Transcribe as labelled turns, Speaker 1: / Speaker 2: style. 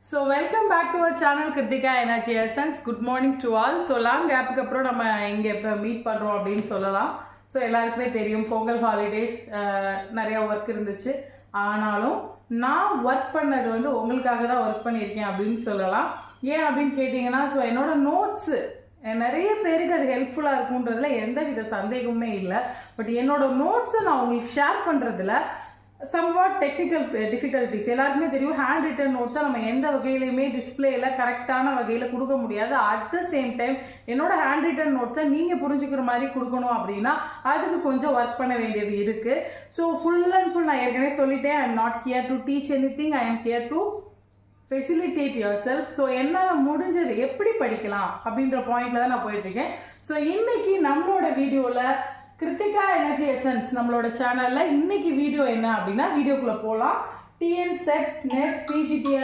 Speaker 1: So welcome back to our channel Kritika Energy Essence. Good morning to all. So long gap க்கு அப்புறம் நம்ம இங்க இப்ப meet பண்றோம் அப்படினு சொல்லலாம். So எல்லாருக்குமே தெரியும் பொங்கல் ஹாலிடேஸ் நிறைய வர்க் இருந்துச்சு. ஆனாலும் நான் வர்க் பண்ணது வந்து உங்களுக்காக தான் வர்க் பண்ணியிருக்கேன் அப்படின்னு சொல்லலாம். ஏன் அப்படின்னு கேட்டிங்கன்னா ஸோ என்னோட நோட்ஸு நிறைய பேருக்கு அது ஹெல்ப்ஃபுல்லாக இருக்குன்றதுல எந்த வித சந்தேகமே இல்லை. பட் என்னோட நோட்ஸை நான் உங்களுக்கு ஷேர் பண்ணுறதுல சம்வாட் டெக்னிக்கல் டிஃபிகல்ட்டிஸ் எல்லாருக்குமே தெரியும். ஹேண்ட் ரிட்டன் நோட்ஸை நம்ம எந்த வகையிலையுமே டிஸ்பிளேல கரெக்டான வகையில் கொடுக்க முடியாது. அட் த சேம் டைம் என்னோட ஹேண்ட் ரிட்டன் நோட்ஸை நீங்கள் புரிஞ்சுக்கிற மாதிரி கொடுக்கணும் அப்படின்னா அதுக்கு கொஞ்சம் ஒர்க் பண்ண வேண்டியது இருக்குது. ஸோ ஃபுல் அண்ட் ஃபுல் நான் ஏற்கனவே சொல்லிட்டேன், I am not here to teach any thing, I am here to facilitate your self. So என்னால் முடிஞ்சது எப்படி படிக்கலாம் அப்படின்ற பாயிண்ட்ல தான் நான் போயிட்டு இருக்கேன். ஸோ இன்னைக்கு நம்மளோட வீடியோவில் கிருத்திகா எனர்ஜி எசன்ஸ் நம்மளோட சேனல்ல இன்னைக்கு வீடியோ என்ன அப்படின்னா வீடியோக்குள்ள போகலாம். TN set net PGTR